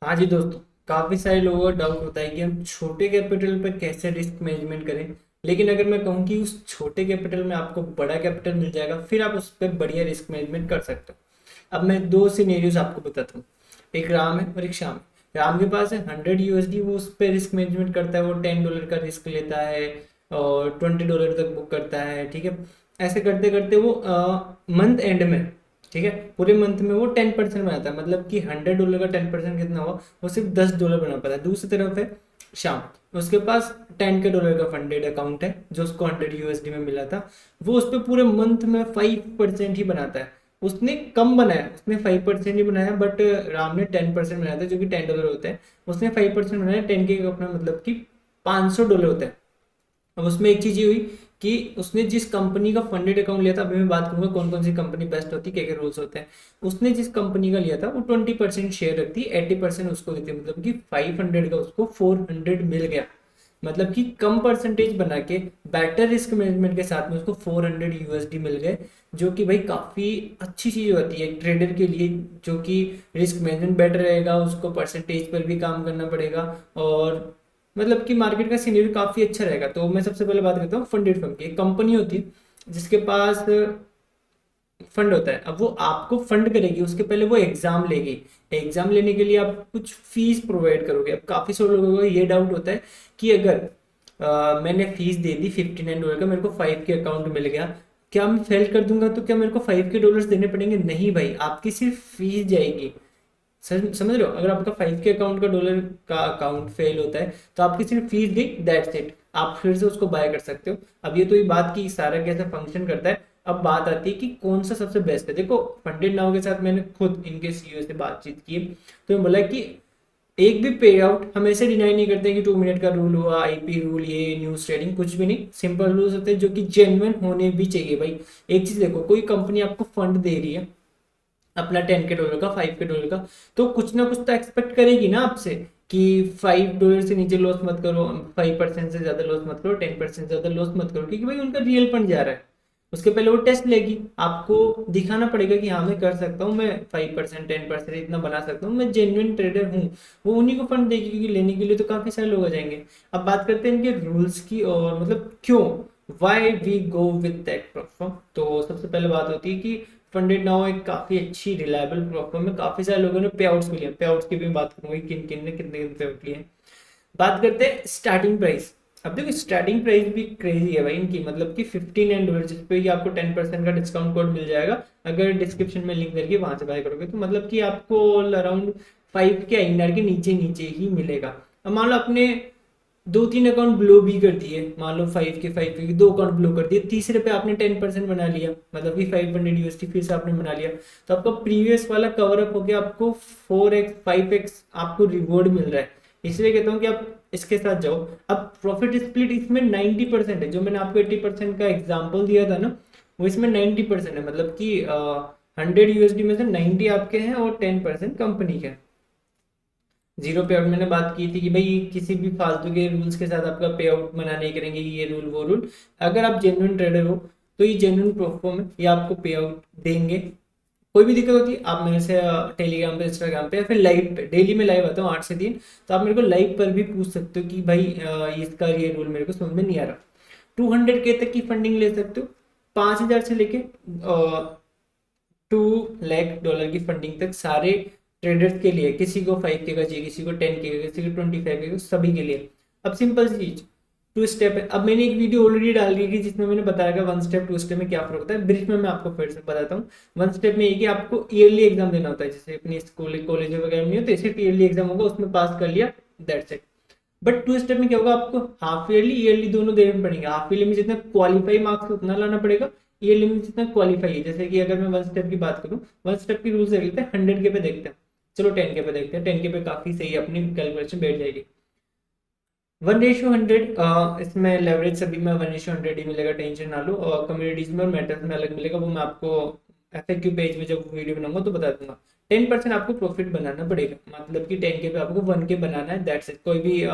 हाँ जी दोस्तों, काफ़ी सारे लोगों का डाउट होता है कि हम छोटे कैपिटल पर कैसे रिस्क मैनेजमेंट करें। लेकिन अगर मैं कहूँ कि उस छोटे कैपिटल में आपको बड़ा कैपिटल मिल जाएगा, फिर आप उस पर बढ़िया रिस्क मैनेजमेंट कर सकते हो। अब मैं दो सिनेरियोज आपको बताता हूँ। एक राम है और एक श्याम है। राम के पास है 100 USD, वो उस पर रिस्क मैनेजमेंट करता है। वो $10 का रिस्क लेता है और $20 तक बुक करता है। ठीक है, ऐसे करते करते वो मंथ एंड में, ठीक है, पूरे मंथ में वो 10% बनाता है। मतलब कि $100 का 10% कितना हुआ, वो सिर्फ $10 बना पाता है। दूसरी तरफ है श्याम, उसके पास $10 का फंडेड अकाउंट है जो उसको 100 USD में मिला था। वो उस पर पूरे मंथ में 5% ही बनाता है। उसने कम बनाया, उसने 5% ही बनाया, बट राम ने 10% बनाया था जो कि $10 होता है। उसने 5% बनाया, 10K का अपना मतलब कि $500 होता है। अब उसमें एक चीज ये हुई कि उसने जिस कंपनी का फंडेड अकाउंट लिया था, अभी मैं बात करूंगा कौन कौन सी कंपनी बेस्ट होती है, क्या क्या रूल्स होते हैं। उसने जिस कंपनी का लिया था वो 20% शेयर रखती है, 80% उसको देती है। मतलब कि 500 का उसको 400 मिल गया। मतलब कि कम परसेंटेज बना के बेटर रिस्क मैनेजमेंट के साथ में उसको 400 USD मिल गए। जो कि भाई काफ़ी अच्छी चीज़ होती है ट्रेडर के लिए। जो कि रिस्क मैनेजमेंट बेटर रहेगा, उसको परसेंटेज पर भी काम करना पड़ेगा। और मतलब कि मार्केट का सीनेरियो काफ़ी अच्छा रहेगा। तो मैं सबसे पहले बात करता हूँ फंडेड फंड की। एक कंपनी होती है जिसके पास फंड होता है। अब वो आपको फंड करेगी, उसके पहले वो एग्जाम लेगी। एग्जाम लेने के लिए आप कुछ फीस प्रोवाइड करोगे। अब काफ़ी सारे लोगों को ये डाउट होता है कि अगर मैंने फीस दे दी $59 का, मेरे को 5K अकाउंट मिल गया, क्या मैं फेल कर दूंगा तो क्या मेरे को $5K देने पड़ेंगे? नहीं भाई, आपकी सिर्फ फीस जाएगी। समझ रहे हो? अगर आपका 5K अकाउंट का डॉलर का अकाउंट फेल होता है तो आपकी सिर्फ फीस गई, दैट्स इट। आप फिर से उसको बाय कर सकते हो। अब ये तो ये बात की सारा कैसे फंक्शन करता है। अब बात आती है कि कौन सा सबसे बेस्ट है। देखो, फंडेड नाउ के साथ मैंने खुद इनके सीईओ से बातचीत की, तो मैं बोला कि एक भी पे आउट हम ऐसे डिनाई नहीं करते कि 2 मिनट का रूल हुआ, आईपी रूल, ये न्यूज ट्रेडिंग, कुछ भी नहीं। सिंपल रूल्स होते हैं जो कि जेन्युइन होने भी चाहिए भाई। एक चीज देखो, कोई कंपनी आपको फंड दे रही है अपना $10K का, $5K का, तो कुछ ना कुछ तो एक्सपेक्ट करेगी ना आपसे कि $5 से नीचे लॉस मत करो, 5% से ज्यादा लॉस मत करो, 10% से ज्यादा लॉस मत करो, क्योंकि भाई उनका रियल फंड जा रहा है। उसके पहले वो टेस्ट लेगी, आपको दिखाना पड़ेगा कि हाँ मैं कर सकता हूँ, मैं 5% 10% इतना बना सकता हूँ, मैं जेन्युइन ट्रेडर हूँ। वो उन्हीं को फंड देगी, क्योंकि लेने के लिए तो काफी सारे लोग आ जाएंगे। अब बात करते हैं इनके रूल्स की, और मतलब क्यों, why we go with that platform. तो सबसे पहले बात होती है कि फंडेड नाउ एक काफी अच्छी रिलायबल प्लेटफॉर्म है। काफी सारे लोगों ने पे आउट्स भी लिए। पे आउट्स की भी बात करूंगी, किन किन ने कितने कितने पे आउट लिए हैं। बात करते हैं स्टार्टिंग प्राइस। अब देखो, स्टार्टिंग प्राइस भी क्रेजी है भाई इनकी। मतलब कि $59, जिस पे कि आपको 10% का डिस्काउंट कोड मिल जाएगा अगर डिस्क्रिप्शन में लिंक करके वहां से बाय करोगे। तो मतलब कि आपको अराउंड 5 के INR के नीचे नीचे ही मिलेगा। अब मान लो आपने दो तीन अकाउंट ब्लो भी कर दिए, मान लो 5 के दो अकाउंट ब्लो कर दिए, तीसरे पे आपने 10% बना लिया, मतलब कि 500 USD फिर से आपने बना लिया, तो आपका प्रीवियस वाला कवर अप होकर आपको 4x 5x आपको रिवॉर्ड मिल रहा है। इसलिए कहता हूँ कि आप इसके साथ जाओ। अब प्रॉफिट स्प्लिट इसमें 90% है। जो मैंने आपको 80% का एग्जाम्पल दिया था ना, वो इसमें 90% है। मतलब कि 100 USD में से 90 आपके हैं और 10% कंपनी के हैं। जीरो पे आउट मैंने बात की थी कि भाई किसी भी फालतू के रूल्स के साथ आपका पे आउट मना नहीं करेंगे, ये रूल वो रूल। अगर आप जेन्युइन ट्रेडर हो तो ये जेन्युइन प्लेटफॉर्म है, ये आपको पे आउट देंगे। कोई भी दिक्कत होती है आप मेरे से टेलीग्राम पे, इंस्टाग्राम पे, या फिर लाइव पे, डेली में लाइव आता हूँ 8 से 3, तो आप मेरे को लाइव पर भी पूछ सकते हो कि भाई इसका ये रूल मेरे को समझ में नहीं आ रहा। 200K तक की फंडिंग ले सकते हो, 5,000 से लेके $2 लाख की फंडिंग तक सारे ट्रेडर्स के लिए। किसी को 5K का चाहिए, किसी को 10K का, किसी को 25K का, सभी के लिए। अब सिंपल सी चीज, टू स्टेप है। अब मैंने एक वीडियो ऑलरेडी डाल दी थी जिसमें मैंने बताया कि वन स्टेप टू स्टेप में क्या फर्क होता है। ब्रीफ में मैं आपको फिर से बताता हूँ। वन स्टेप में ये कि आपको ईयरली एग्जाम देना होता है, जैसे अपनी स्कूल कॉलेज वगैरह में नहीं होते, सिर्फ ईयरली एग्जाम होगा, उसमें पास कर लिया, that's it. But two step में क्या होगा, आपको हाफ ईयरली ईयरली दोनों देने पड़ेंगे। हाफ ईयरली में जितना क्वालिफाई मार्क्स उतना लाना पड़ेगा, ईयरली में जितना क्वालिफाई है। जैसे कि अगर मैं वन स्टेप की बात करूँ, वन स्टेप की रूल्स देख लेते हैं, 100K पे देखते हैं, चलो 10K पे देखते हैं। 10K पे काफी सही अपनी कैलकुलेशन बैठ जाएगी। 1:100, इसमें लेवरेज सभी में 1:100 ही मिलेगा, टेंशन ना लो। और कम्युनिटीज में और मेटल्स में अलग मिलेगा, वो मैं आपको FAQ पेज में जब वीडियो बनाऊंगा तो बता दूंगा। 10% आपको प्रॉफिट बनाना पड़ेगा, मतलब कि 10K पे आपको 1K बनाना है, दैट्स इट। कोई भी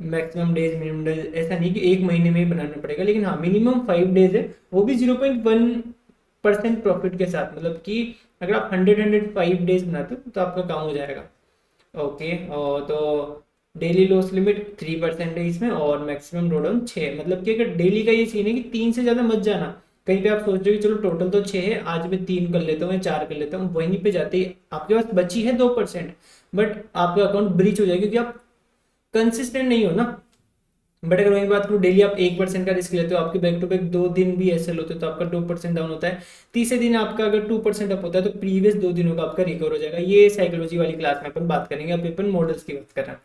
मैक्सिमम डेज मिनिमम डेज ऐसा नहीं कि एक महीने में ही बनाना पड़ेगा, लेकिन हाँ मिनिमम 5 डेज है, वो भी 0.1% प्रॉफिट के साथ। मतलब कि अगर आप 100 105 डेज बनाते हो तो आपका काम हो जाएगा। ओके, और तो डेली लॉस लिमिट 3% है इसमें, और मैक्सिमम ड्रॉडाउन 6। मतलब कि अगर डेली का ये सीन है कि 3 से ज़्यादा मत जाना। कहीं पे आप सोच रहे हो कि चलो टोटल तो 6 है, आज मैं 3 कर लेता हूँ या 4 कर लेता हूँ, वहीं पे जाते ही आपके पास बची है 2%, बट आपका अकाउंट ब्रीच हो जाएगा क्योंकि आप कंसिस्टेंट नहीं हो ना। बट अगर वही बात करूँ, डेली आप 1% का रिस्क लेते हो, आपके बैक टू बैक 2 दिन भी ऐसे होते तो आपका 2% डाउन होता है। तीसरे दिन आपका अगर 2% अप होता है तो प्रीवियस 2 दिनों का आपका रिकवर हो जाएगा। ये साइकोलॉजी वाली क्लास में अपन बात करेंगे, अभी अपन मॉडल्स की बात कर रहे हैं।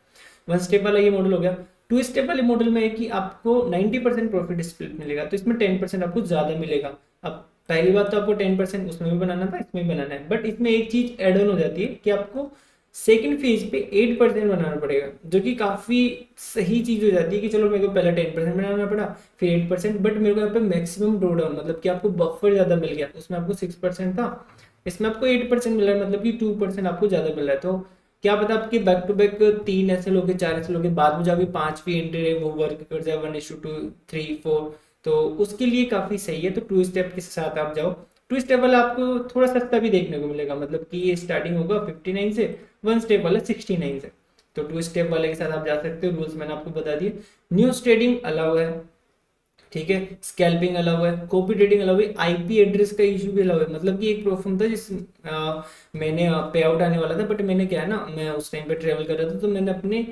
1 स्टेप वाला ये मॉडल हो गया। 2 स्टेप वाले मॉडल में है कि आपको 90% प्रॉफिट स्प्लिट मिलेगा, तो इसमें 10% आपको ज्यादा मिलेगा। अब पहली बात तो आपको 10% उसमें भी बनाना था, इसमें भी बनाना है, बट इसमें एक चीज एड ऑन हो जाती है कि आपको सेकंड फेज पे 8% बनाना पड़ेगा, जो कि काफी सही चीज हो जाती है कि चलो मेरे को पहले 10% बनाना पड़ा, फिर 8%, बट मेरे को यहाँ पे मैक्सिमम ड्रॉ डाउन मतलब कि आपको बफर ज्यादा मिल गया। उसमें आपको 6% था, इसमें आपको 8% मिल रहा है, मतलब कि 2% आपको ज्यादा मिल रहा है। तो क्या पता आपके बैक टू बैक 3 ऐसे लोगे, 4 ऐसे लोगे, बाद में जाके 5 भी एंट्री वो वर्क कर जाए 1:2 3 4, तो उसके लिए काफी सही है। तो 2 स्टेप के साथ आप जाओ। 2 स्टेप वाला आपको थोड़ा सस्ता भी देखने को मिलेगा, मतलब कि ये स्टार्टिंग होगा 59 से, 1 स्टेप वाला 69 से। तो 2 स्टेप वाले के साथ आप जा सकते हो। रूल्स मैंने आपको बता दिए। न्यू ट्रेडिंग अलाउ है, ठीक है, स्कैल्पिंग अलाउ है, कॉपी ट्रेडिंग अलाउ है, आईपी एड्रेस का इशू भी अलाउ है। मतलब कि एक प्रोफॉर्म था जिस मैंने पे आउट आने वाला था, बट मैंने क्या है ना, मैं उस टाइम पे ट्रेवल कर रहा था, तो मैंने अपने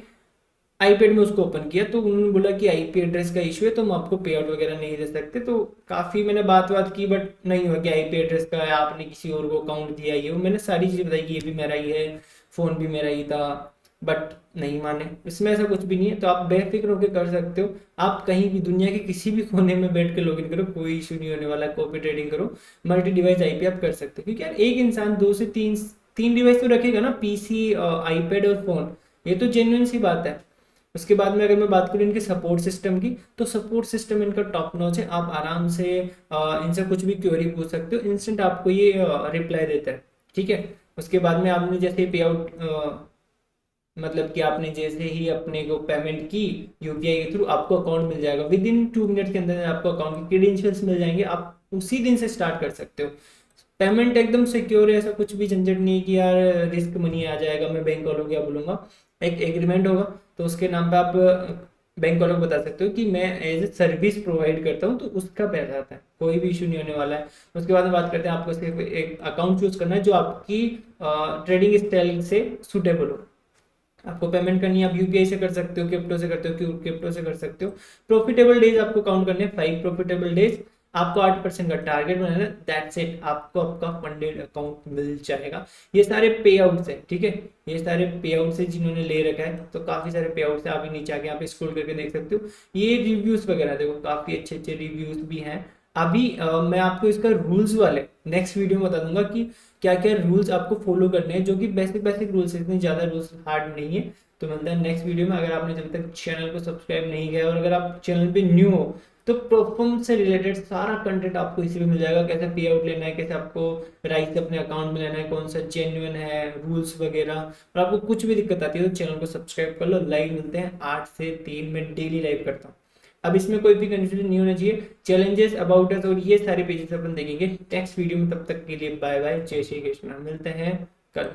आईपैड में उसको ओपन किया, तो उन्होंने बोला कि आईपी एड्रेस का इशू है तो हम आपको पे आउट वगैरह नहीं दे सकते। तो काफ़ी मैंने बात की, बट नहीं हुआ कि आईपी एड्रेस का है, आपने किसी और को अकाउंट दिया, ये वो मैंने सारी चीज़ें बताई कि ये भी मेरा ही है, फ़ोन भी मेरा ही था, बट नहीं माने। इसमें ऐसा कुछ भी नहीं है, तो आप बेफिक्र होकर कर सकते हो। आप कहीं भी दुनिया के किसी भी कोने में बैठ के लॉगिन करो, कोई इशू नहीं होने वाला। कॉपी ट्रेडिंग करो, मल्टी डिवाइस आईपी आप कर सकते हो, क्योंकि यार एक इंसान 2 से 3 तीन डिवाइस तो रखेगा ना, पीसी, आईपैड और फोन, ये तो जेन्युइन सी बात है। उसके बाद में अगर मैं बात करूँ इनके सपोर्ट सिस्टम की, तो सपोर्ट सिस्टम इनका टॉप नॉच है। आप आराम से इनसे कुछ भी क्वेरी पूछ सकते हो, इंस्टेंट आपको ये रिप्लाई देता है, ठीक है। उसके बाद में आपने जैसे पे आउट मतलब कि आपने जैसे ही अपने को पेमेंट की यूपीआई के थ्रू, आपको अकाउंट मिल जाएगा विद इन 2 मिनट के अंदर, आपको अकाउंट के क्रेडेंशियल्स मिल जाएंगे, आप उसी दिन से स्टार्ट कर सकते हो। पेमेंट एकदम सिक्योर है, ऐसा कुछ भी झंझट नहीं है कि यार रिस्क मनी आ जाएगा, मैं बैंक वालों को क्या बोलूंगा। एक एग्रीमेंट होगा, तो उसके नाम पे आप बैंक वालों को बता सकते हो कि मैं एज ए सर्विस प्रोवाइड करता हूँ, तो उसका पैसा आता है, कोई भी इशू नहीं होने वाला है। उसके बाद में बात करते हैं, आपको सिर्फ एक अकाउंट चूज करना है जो आपकी ट्रेडिंग स्टाइल से सुटेबल हो। आपको पेमेंट करनी है, आप यूपीआई से कर सकते हो, क्रिप्टो से करते हो, क्रिप्टो से कर सकते हो। प्रॉफिटेबल डेज आपको काउंट करने हैं, 5 प्रॉफिटेबल डेज। आपको 8% का टारगेट बनाना है, दैट्स इट, आपको आपका फंडेड अकाउंट मिल जाएगा। ये सारे पे आउट्स है, ठीक है, ये सारे पे आउट्स है जिन्होंने ले रखा है, तो काफी सारे पे आउट्स है। आप नीचे आके यहाँ पे स्क्रॉल करके देख सकते हो, ये रिव्यूज वगैरह देखो, काफी अच्छे अच्छे रिव्यूज भी हैं। अभी मैं आपको इसका रूल्स वाले नेक्स्ट वीडियो में बता दूंगा कि क्या क्या रूल्स आपको फॉलो करने हैं, जो कि बेसिक बेसिक रूल्स है, इतने ज्यादा रूल्स हार्ड नहीं है। तो मिलता है नेक्स्ट वीडियो में। अगर आपने जब तक चैनल को सब्सक्राइब नहीं किया, और अगर आप चैनल पे न्यू हो, तो प्रोफॉर्म से रिलेटेड सारा कंटेंट आपको इसी में मिल जाएगा। कैसे पे आउट लेना है, कैसे आपको राइट अपने अकाउंट में लेना है, कौन सा जेन्युइन है, रूल्स वगैरह। और आपको कुछ भी दिक्कत आती है तो चैनल को सब्सक्राइब कर लो। लाइव मिलते हैं 8 से 3 में, डेली लाइव करता हूँ। अब इसमें कोई भी कंफ्यूजन नहीं होना चाहिए। चैलेंजेस, अबाउट अस और ये सारे पेजेस अपन देखेंगे नेक्स्ट वीडियो में। तब तक के लिए बाय बाय, जय श्री कृष्ण, मिलते हैं कल।